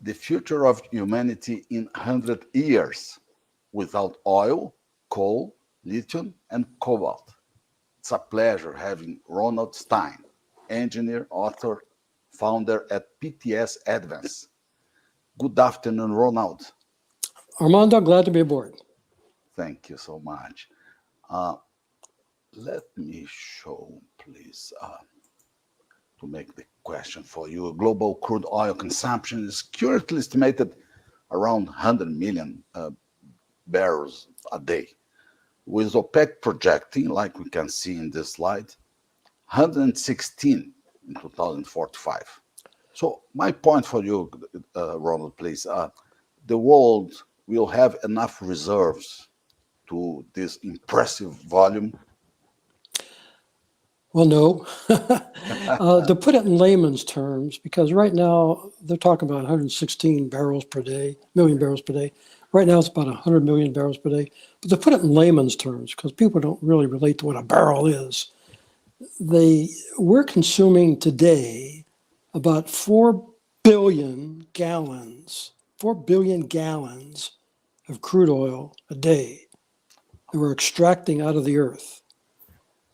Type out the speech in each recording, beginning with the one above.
the future of humanity in 100 years without oil, coal, lithium, and cobalt. It's a pleasure having Ronald Stein, engineer, author, founder at PTS Advance. Good afternoon, Ronald. Armando, glad to be aboard. Thank you so much. Uh, Let me show, please, to make the question for you. Global crude oil consumption is currently estimated around 100 million barrels a day, with OPEC projecting, like we can see in this slide, 116 in 2045. So my point for you, Ronald, please, the world will have enough reserves to this impressive volume. Well, no. To put it in layman's terms, because right now they're talking about 116 million barrels per day. Right now it's about 100 million barrels per day. But to put it in layman's terms, because people don't really relate to what a barrel is, we're consuming today about 4 billion gallons of crude oil a day that we're extracting out of the earth.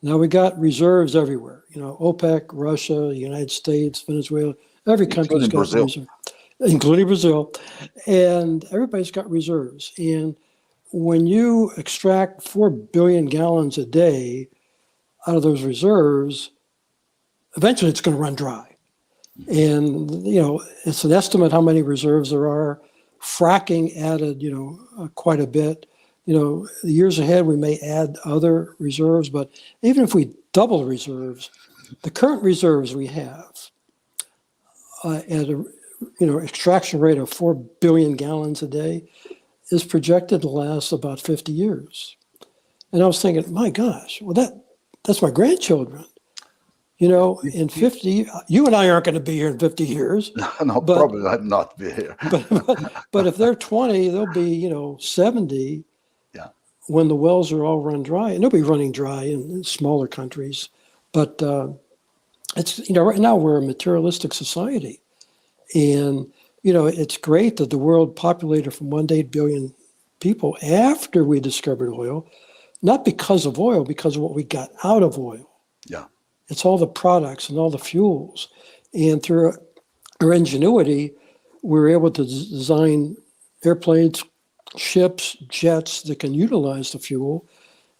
Now we got reserves everywhere. OPEC, Russia, the United States, Venezuela, every country's got reserves, including Brazil, and everybody's got reserves. And when you extract 4 billion gallons a day out of those reserves, eventually it's going to run dry. And it's an estimate how many reserves there are. Fracking added, quite a bit. The years ahead, we may add other reserves, but even if we double the reserves, the current reserves we have at a extraction rate of 4 billion gallons a day is projected to last about 50 years. And I was thinking, my gosh, well, that's my grandchildren. In 50, you and I aren't going to be here in 50 years. No, probably I'd not be here. but if they're 20, they'll be, 70. When the wells are all run dry, and they'll be running dry in smaller countries, but it's right now we're a materialistic society, and it's great that the world populated from 1 to 8 billion people after we discovered oil, not because of oil, because of what we got out of oil. Yeah, it's all the products and all the fuels, and through our ingenuity, we were able to design airplanes, ships, jets that can utilize the fuel.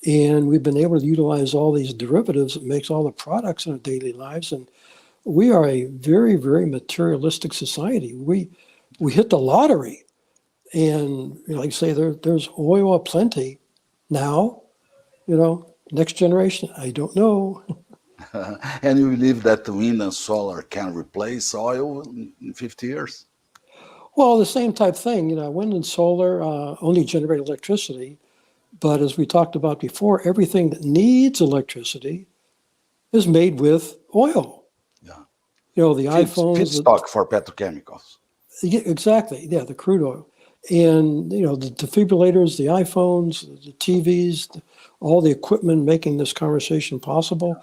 And we've been able to utilize all these derivatives that makes all the products in our daily lives. And we are a very, very materialistic society. We hit the lottery. And like I say, there's oil aplenty now. Next generation, I don't know. And you believe that wind and solar can replace oil in 50 years? Well, the same type thing, wind and solar only generate electricity. But as we talked about before, everything that needs electricity is made with oil. Yeah. The iPhones. Feedstock for petrochemicals. Yeah, exactly. Yeah, the crude oil. And, the defibrillators, the iPhones, the TVs, all the equipment making this conversation possible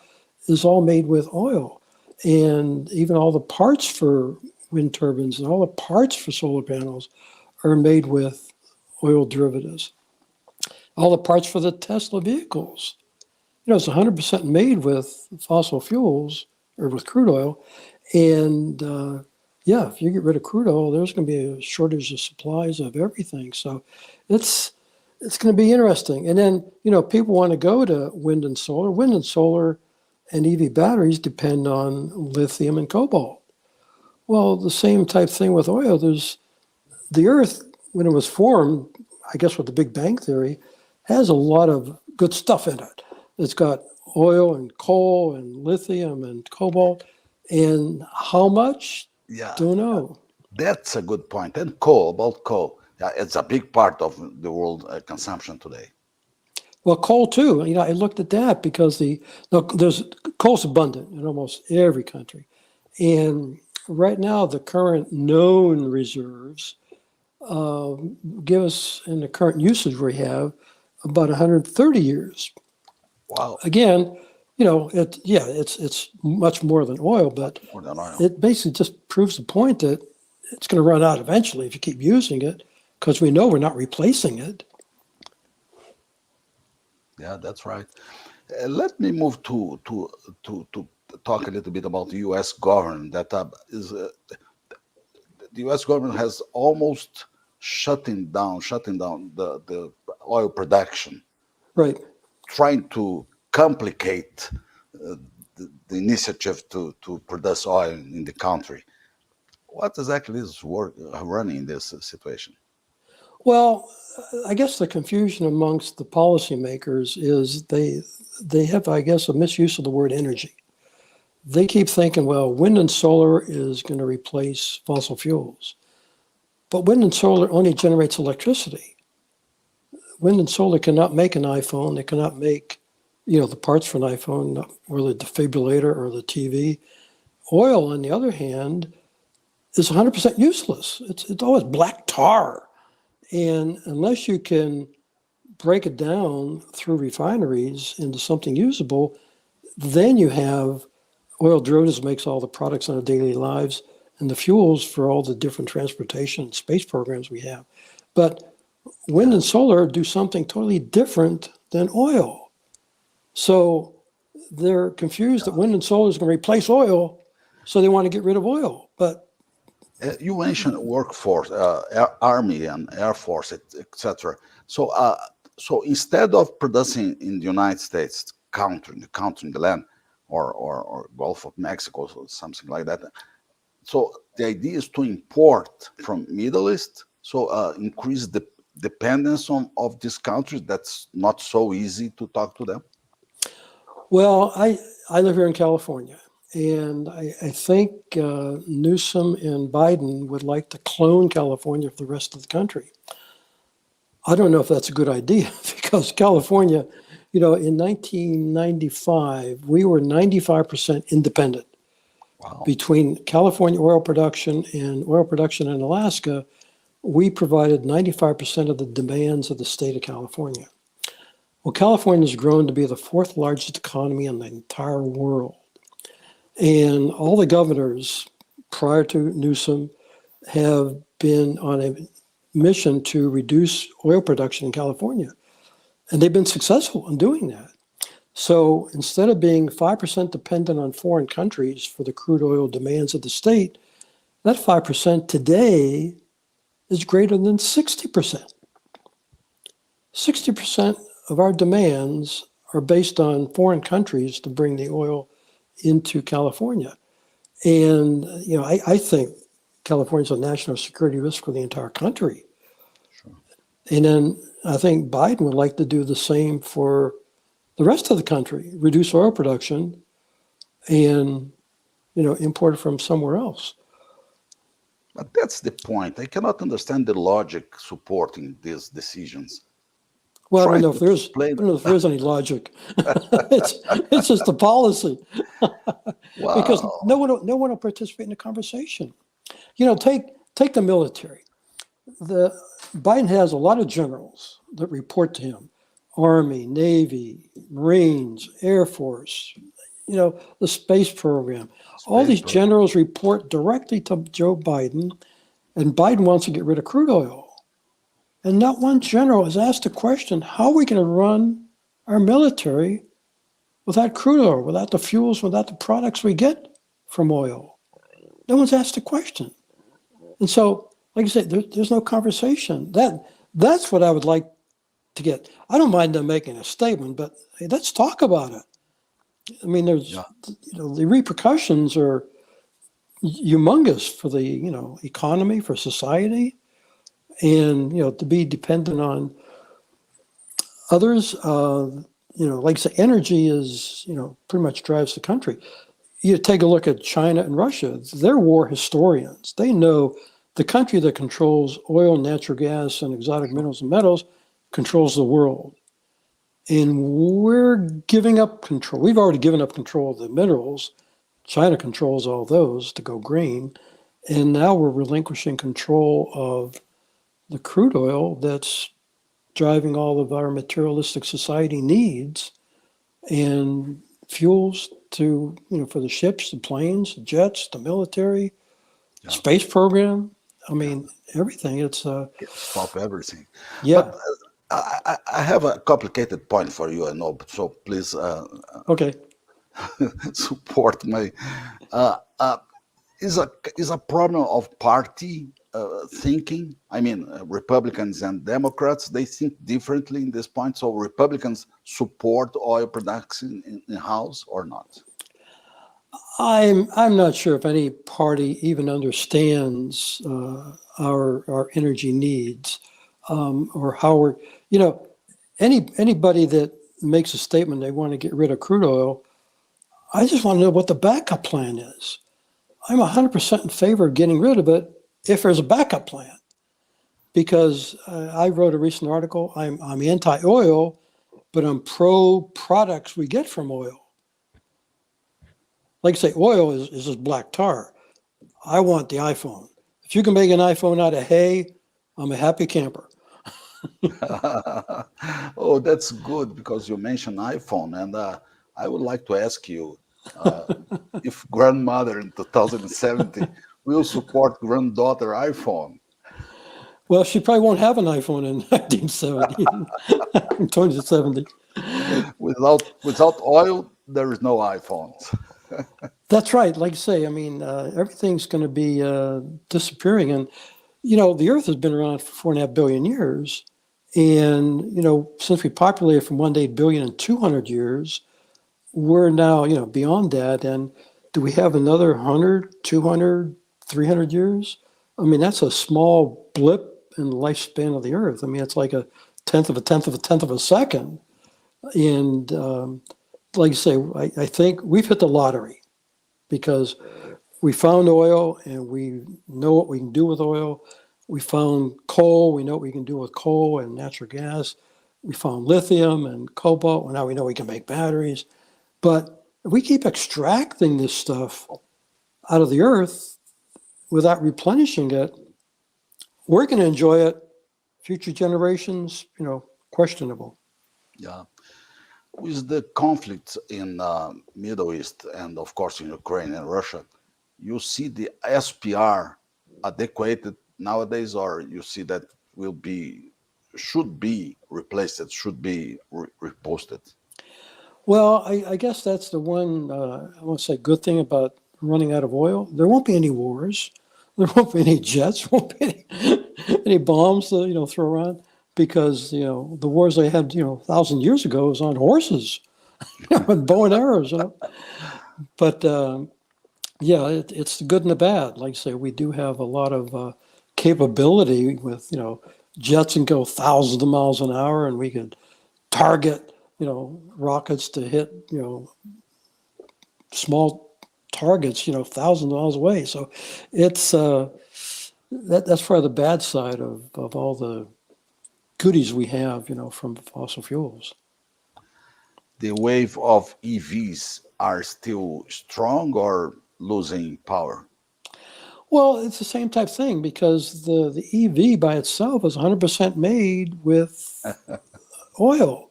is all made with oil. And even all the parts for wind turbines and all the parts for solar panels are made with oil derivatives. All the parts for the Tesla vehicles, it's 100% made with fossil fuels or with crude oil. And if you get rid of crude oil, there's going to be a shortage of supplies of everything. So it's going to be interesting. And then, people want to go to wind and solar. Wind and solar and EV batteries depend on lithium and cobalt. Well, the same type thing with oil. There's the Earth, when it was formed, I guess with the Big Bang Theory, has a lot of good stuff in it. It's got oil and coal and lithium and cobalt. And how much? Yeah. Don't know. That's a good point. And coal. Yeah, it's a big part of the world consumption today. Well, coal too. I looked at that because there's coal's abundant in almost every country. And right now, the current known reserves give us, in the current usage we have, about 130 years. Wow. Again, it's much more than oil, but it basically just proves the point that it's going to run out eventually if you keep using it, because we know we're not replacing it. Yeah, that's right. Let me move to talk a little bit about the U.S. government. The U.S. government has almost shutting down the oil production, Right. trying to complicate uh, the initiative to produce oil in the country. What exactly is running in this situation? Well, I guess the confusion amongst the policymakers is they have, I guess, a misuse of the word energy. They keep thinking, well, wind and solar is going to replace fossil fuels. But wind and solar only generates electricity. Wind and solar cannot make an iPhone. They cannot make, the parts for an iPhone or the defibrillator or the TV. Oil, on the other hand, is 100% useless. It's always black tar. And unless you can break it down through refineries into something usable, then you have oil derivatives makes all the products in our daily lives and the fuels for all the different transportation and space programs we have. But wind and solar do something totally different than oil. So they're confused that wind and solar is going to replace oil, so they want to get rid of oil. But You mentioned workforce, army and air force, etc. So instead of producing in the United States, countering the land, or Gulf of Mexico, or something like that. So the idea is to import from Middle East, so increase the dependence on of these countries. That's not so easy to talk to them. well, I live here in California, and I think Newsom and Biden would like to clone California for the rest of the country. I don't know if that's a good idea because California, in 1995, we were 95% independent. Wow. Between California oil production and oil production in Alaska, we provided 95% of the demands of the state of California. Well, California has grown to be the fourth largest economy in the entire world. And all the governors prior to Newsom have been on a mission to reduce oil production in California. And they've been successful in doing that. So instead of being 5% dependent on foreign countries for the crude oil demands of the state, that 5% today is greater than 60%. 60% of our demands are based on foreign countries to bring the oil into California. And, I think California is a national security risk for the entire country. Sure. And then I think Biden would like to do the same for the rest of the country, reduce oil production and, import it from somewhere else. But that's the point. I cannot understand the logic supporting these decisions. Well, I Try don't know to if there's, I explain. don't know if there's any logic. it's just a policy because Wow. no one will participate in the conversation. Take the military. Biden has a lot of generals that report to him: Army, Navy, Marines, Air Force. The space program. All Space these program. generals report directly to Joe Biden, and Biden wants to get rid of crude oil. And not one general has asked the question, how are we going to run our military without crude oil, without the fuels, without the products we get from oil? No one's asked the question. And so, like I said, there's no conversation. That's what I would like to get. I don't mind them making a statement, but hey, let's talk about it. I mean, there's, Yeah. the repercussions are humongous for the, economy, for society, and, to be dependent on others. Like I say, energy is, pretty much drives the country. You take a look at China and Russia, they're war historians. They know the country that controls oil, natural gas, and exotic minerals and metals controls the world. And we're giving up control. We've already given up control of the minerals. China controls all those to go green. And now we're relinquishing control of the crude oil that's driving all of our materialistic society needs and fuels to, for the ships, the planes, the jets, the military, Yeah. space program. I mean, everything. It's Stop everything. But yeah. I have a complicated point for you, I know. So please Okay. support my. Uh, uh, is a problem of party thinking. I mean, Republicans and Democrats, they think differently in this point. So Republicans support oil production in house or not? I'm not sure if any party even understands our energy needs, or how we're, you know, anybody that makes a statement they want to get rid of crude oil. I just want to know what the backup plan is. I'm 100% in favor of getting rid of it if there's a backup plan. Because I wrote a recent article. I'm anti-oil, but I'm pro products we get from oil. Like I say, oil is just black tar. I want the iPhone. If you can make an iPhone out of hay, I'm a happy camper. Oh, that's good because you mentioned iPhone, and I would like to ask you uh, if grandmother in 2070 will support granddaughter iPhone. Well, she probably won't have an iPhone in 1970, 2070. Without oil, there is no iPhones. That's right. Like I say, I mean, everything's going to be disappearing. And, the Earth has been around for 4.5 billion years. And, since we populated from 1 to 8 billion in 200 years, we're now, beyond that. And do we have another 100, 200, 300 years? I mean, that's a small blip in the lifespan of the Earth. I mean, it's like a tenth of a tenth of a tenth of a second. And like I say, I think we've hit the lottery because we found oil and we know what we can do with oil. We found coal. We know what we can do with coal and natural gas. We found lithium and cobalt. Well, now we know we can make batteries. But if we keep extracting this stuff out of the earth without replenishing it, we're going to enjoy it. Future generations, questionable. Yeah. With the conflicts in Middle East and of course in Ukraine and Russia, you see the SPR adequated nowadays, or you see that should be replaced, it should be reposted. Well, I guess that's the one, I want to say, good thing about running out of oil. There won't be any wars. There won't be any jets. There won't be any bombs to, throw around because, the wars they had, 1,000 years ago was on horses, with bow and arrows. But yeah, it's the good and the bad. Like I say, we do have a lot of capability with, jets and go thousands of miles an hour, and we could target, rockets to hit, small targets, thousands of miles away. So it's that's probably the bad side of all the goodies we have, from fossil fuels. The wave of EVs are still strong or losing power? Well, it's the same type thing because the EV by itself is 100% made with oil.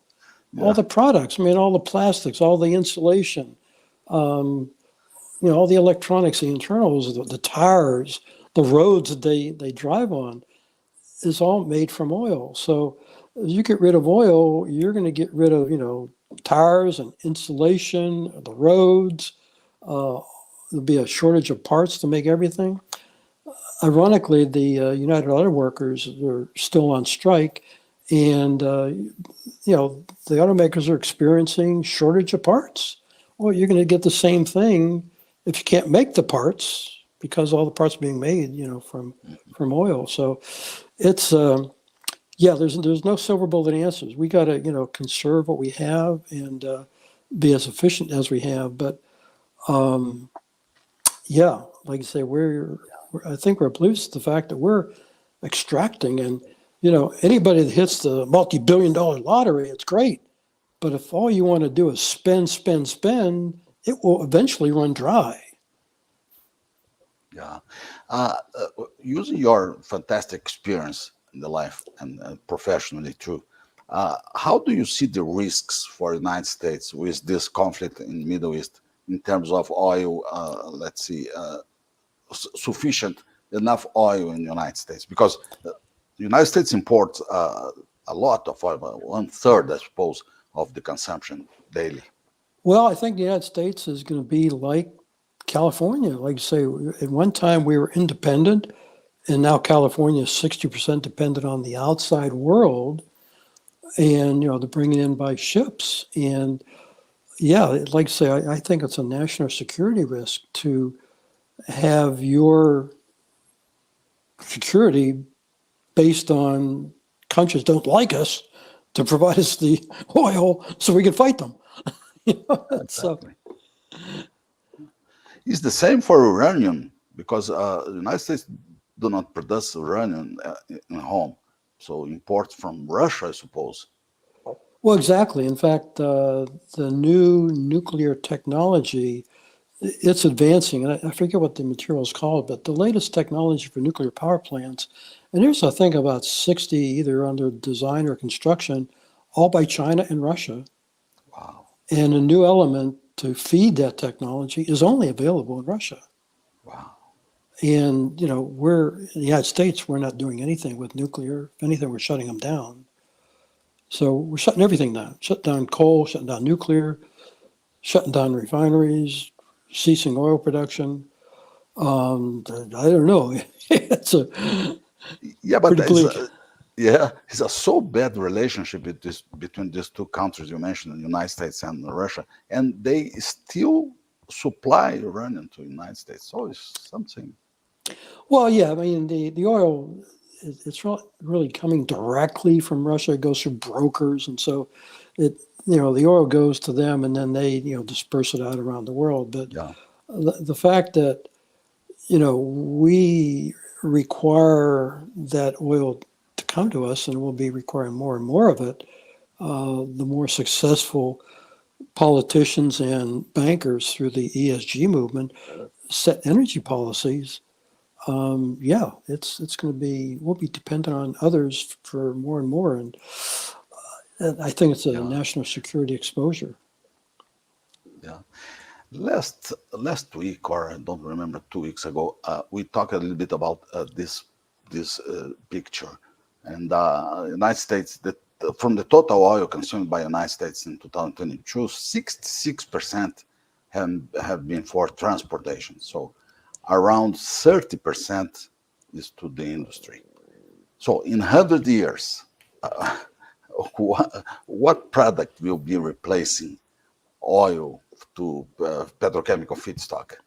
All Yeah. the products, I mean, all the plastics, all the insulation, all the electronics, the internals, the tires, the roads that they drive on is all made from oil. So if you get rid of oil, you're going to get rid of, tires and insulation, the roads. There'll be a shortage of parts to make everything. Ironically, the United Auto Workers are still on strike, and the automakers are experiencing shortage of parts. Well, you're going to get the same thing if you can't make the parts because all the parts are being made, from oil. So it's there's no silver bullet answers. We got to conserve what we have and be as efficient as we have. But like I say, I think we're pleased with the fact that we're extracting, and anybody that hits the multi-billion-dollar lottery, it's great. But if all you want to do is spend, spend, spend, it will eventually run dry. Yeah. Using your fantastic experience in the life and professionally too, how do you see the risks for the United States with this conflict in the Middle East in terms of oil, let's see, sufficient enough oil in the United States? Because the United States imports a lot of oil, about 1/3, I suppose, of the consumption daily. Well, I think the United States is going to be like California. Like you say, at one time we were independent, and now California is 60% dependent on the outside world, and they're bringing in by ships. And yeah, like I say, I think it's a national security risk to have your security based on countries don't like us to provide us the oil so we can fight them. So Exactly. It's the same for uranium because the United States do not produce uranium in home, so import from Russia, I suppose. well, exactly. In fact, the new nuclear technology, it's advancing, and I forget what the material is called, but the latest technology for nuclear power plants, and there's, I think, about 60 either under design or construction, all by China and Russia. Wow, And a new element to feed that technology is only available in Russia. wow, And, we're in the United States, we're not doing anything with nuclear. If anything, we're shutting them down. So we're shutting everything down, shutting down coal, shutting down nuclear, shutting down refineries, ceasing oil production. I don't know. It's a yeah, but pretty bleak. yeah, it's a so bad relationship between these two countries you mentioned, the United States and Russia, and they still supply uranium to the United States. So it's something. Well, yeah, I mean, the oil, it's really coming directly from Russia. It goes through brokers. And so the oil goes to them and then they, disperse it out around the world. But Yeah, the fact that, we require that oil to come to us and we'll be requiring more and more of it, the more successful politicians and bankers through the ESG movement set energy policies. Yeah, it's going to be, we'll be dependent on others for more and more. And I think it's a yeah, national security exposure. yeah. Last week, or I don't remember, 2 weeks ago, we talked a little bit about this picture, and United States that from the total oil consumed by United States in 2022, 66% have been for transportation. So around 30% is to the industry. So in 100 years, uh, what product will be replacing oil to petrochemical feedstock?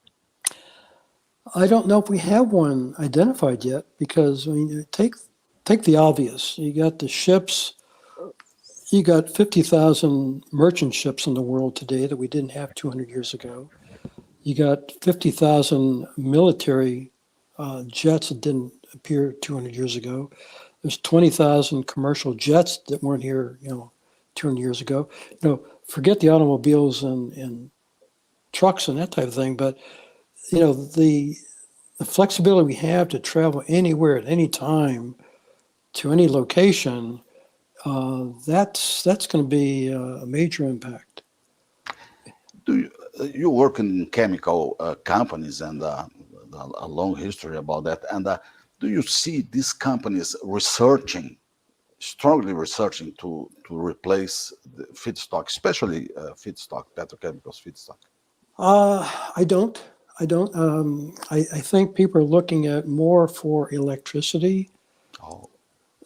I don't know if we have one identified yet because I mean, take the obvious. You got the ships. You got 50,000 merchant ships in the world today that we didn't have 200 years ago. You got 50,000 military jets that didn't appear 200 years ago. There's 20,000 commercial jets that weren't here, 200 years ago. Forget the automobiles and trucks and that type of thing, but the flexibility we have to travel anywhere at any time to any location, that's going to be a major impact. Do you work in chemical companies and a long history about that? And do you see these companies strongly researching to replace the feedstock, especially feedstock, petrochemicals feedstock? I don't. I think people are looking at more for electricity. Oh,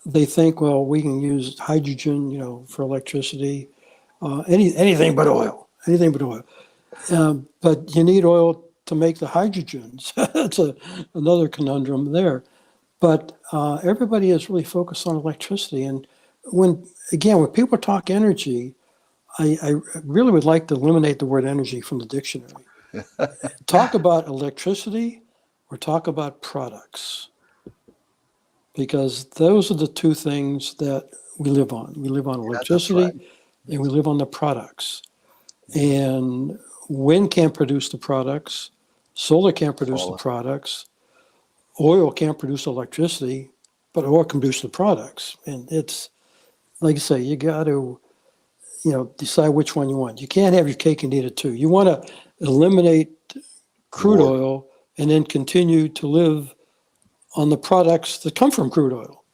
They think, well, we can use hydrogen, for electricity. Anything but oil. Anything but oil. But you need oil to make the hydrogens. That's another conundrum there. But everybody is really focused on electricity. And when people talk energy, I really would like to eliminate the word energy from the dictionary. Talk about electricity or talk about products, because those are the two things that we live on. We live on yeah, that's electricity right. and we live on the products. And wind can't produce the products, solar can't produce the Solar. products, oil can't produce electricity, but oil can produce the products. And it's like I say, you got to decide which one you want. You can't have your cake and eat it too. You want to eliminate The crude world. oil and then continue to live on the products that come from crude oil.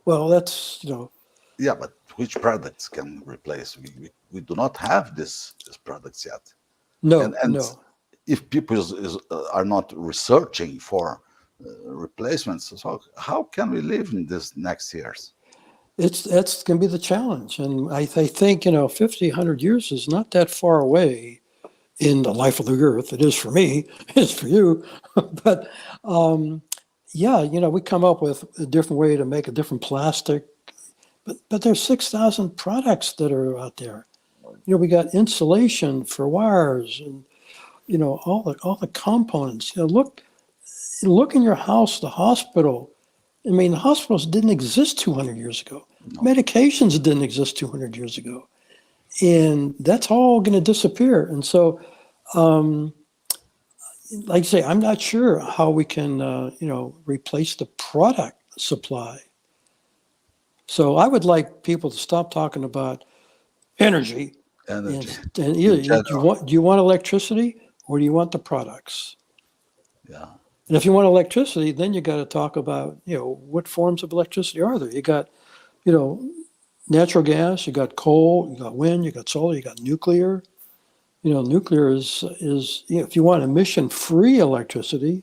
Well, that's, Yeah, but which products can replace? We do not have these products yet. And no. if people are not researching for replacements, so how can we live in this next years? That's going to be the challenge. And I think, 50, 100 years is not that far away in the life of the earth. It is for me, it's for you. But yeah, we come up with a different way to make a different plastic. But there's 6,000 products that are out there. We got insulation for wires and, all the components. Look in your house, the hospital. I mean, the hospitals didn't exist 200 years ago. No. Medications didn't exist 200 years ago. And that's all going to disappear. And so, like I say, I'm not sure how we can, replace the product supply. So I would like people to stop talking about energy. Energy And in either general. do you want electricity or do you want the products? Yeah. And if you want electricity, then you got to talk about, what forms of electricity are there? You got, natural gas, you got coal, you got wind, you got solar, you got nuclear. Nuclear is if you want emission-free electricity,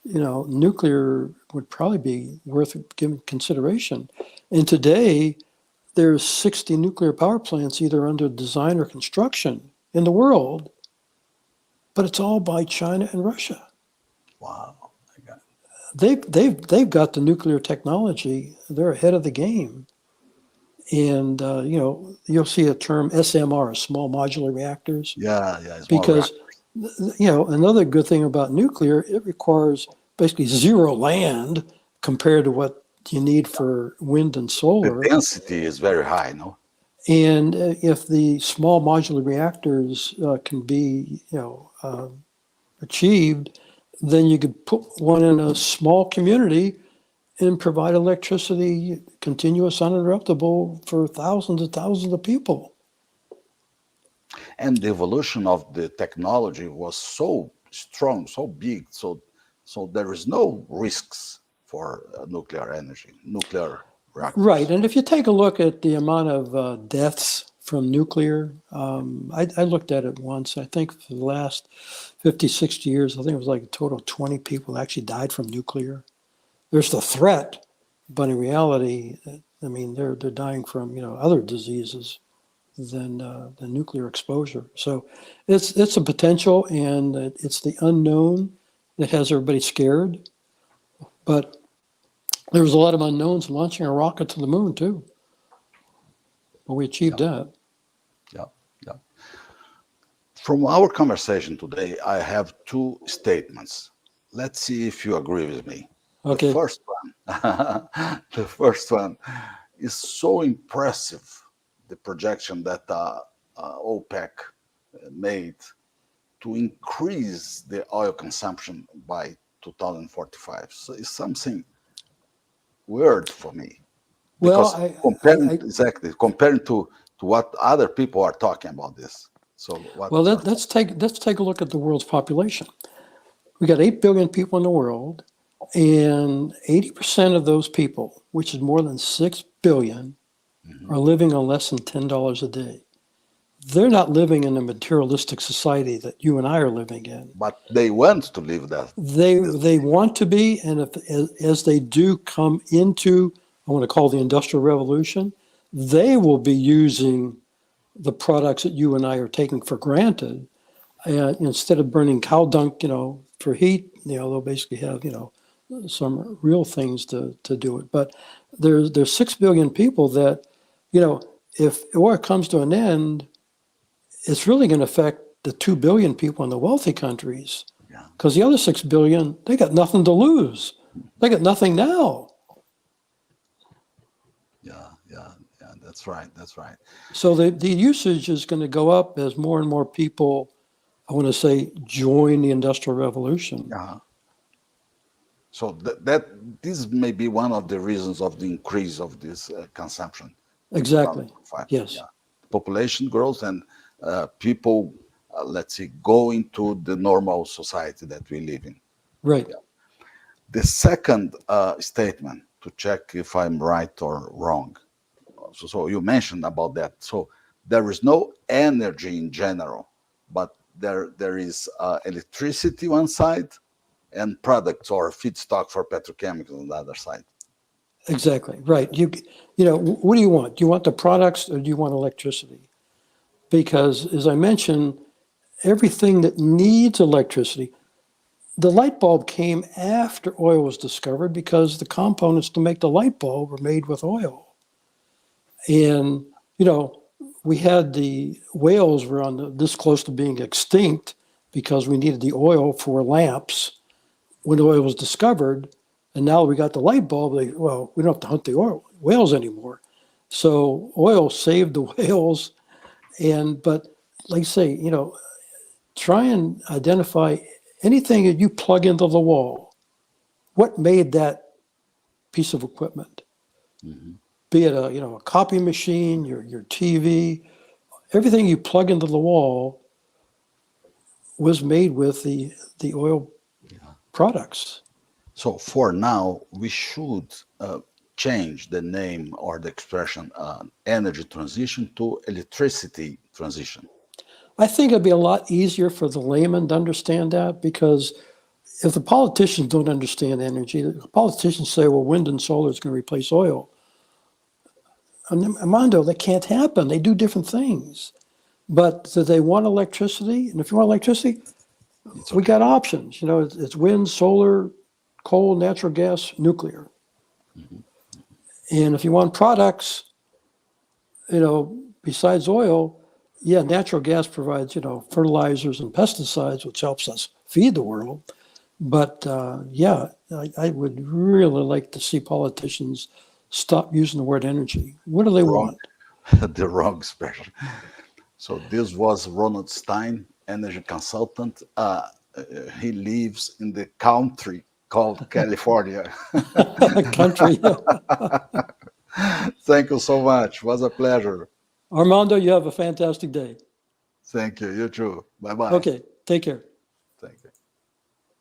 nuclear would probably be worth giving consideration. And today, there's 60 nuclear power plants either under design or construction in the world, but it's all by China and Russia. Wow. I got it. They've got the nuclear technology. They're ahead of the game. And you'll see a term SMR, small modular reactors, Yeah, yeah. It's more because another good thing about nuclear, it requires basically zero land compared to what you need for wind and the solar. density is very high, no? And if the small modular reactors can be, achieved, then you could put one in a small community and provide electricity, continuous, uninterruptible, for thousands and thousands of people. And the evolution of the technology was so strong, so big, so there is no risks for nuclear energy, nuclear reactors. Right. And if you take a look at the amount of deaths from nuclear, I looked at it once. I think for the last 50, 60 years, I think it was like a total of 20 people actually died from nuclear. There's the threat, but in reality, I mean, they're dying from, other diseases than nuclear exposure. So it's a potential, and it's the unknown that has everybody scared. But there was a lot of unknowns launching a rocket to the moon too. But we achieved that. Yeah, yeah. From our conversation today, I have two statements. Let's see if you agree with me. Okay. The first one is so impressive. The projection that OPEC made to increase the oil consumption by 2045. So it's something weird for me. Because comparing to what other people are talking about this. So what? Well, let's take a look at the world's population. We got 8 billion people in the world, and 80% of those people, which is more than 6 billion, are living on less than $10 a day. They're not living in a materialistic society that you and I are living in. But they want to live that. They want to be, and as they do come into, I want to call the Industrial Revolution, they will be using the products that you and I are taking for granted. Instead of burning cow dung, for heat, they'll basically have, some real things to do it. But there's 6 billion people that, if oil comes to an end, it's really going to affect the 2 billion people in the wealthy countries, because the other 6 billion, they got nothing to lose. They got nothing now. Yeah, that's right. So the usage is going to go up as more and more people, I want to say, join the Industrial Revolution. So that this may be one of the reasons of the increase of this consumption. Exactly. Yes. Yeah. Population growth and people, let's say, go into the normal society that we live in. Right. Yeah. The second statement, to check if I'm right or wrong. So you mentioned about that. So there is no energy in general, but there is electricity one side and products or feedstock for petrochemicals on the other side. Exactly, right. What do you want? Do you want the products or do you want electricity? Because as I mentioned, everything that needs electricity, the light bulb came after oil was discovered because the components to make the light bulb were made with oil. And, we had the whales were this close to being extinct because we needed the oil for lamps when oil was discovered. And now we got the light bulb. We don't have to hunt the whales anymore. So oil saved the whales. But like I say, try and identify anything that you plug into the wall. What made that piece of equipment? Mm-hmm. Be it a copy machine, your TV, everything you plug into the wall was made with the oil products. So for now, we should change the name or the expression energy transition to electricity transition. I think it'd be a lot easier for the layman to understand that, because if the politicians don't understand energy, the politicians say, well, wind and solar is going to replace oil. Armando, that can't happen. They do different things. But do they want electricity? And if you want electricity, we got options. It's wind, solar, coal, natural gas, nuclear. Mm-hmm. And if you want products, besides oil, natural gas provides, fertilizers and pesticides, which helps us feed the world. But I would really like to see politicians stop using the word energy. What do they want? The wrong expression. So this was Ronald Stein, energy consultant. He lives in the country called California. Country. Thank you so much. It was a pleasure. Armando, you have a fantastic day. Thank you. You too. Bye-bye. Okay, take care.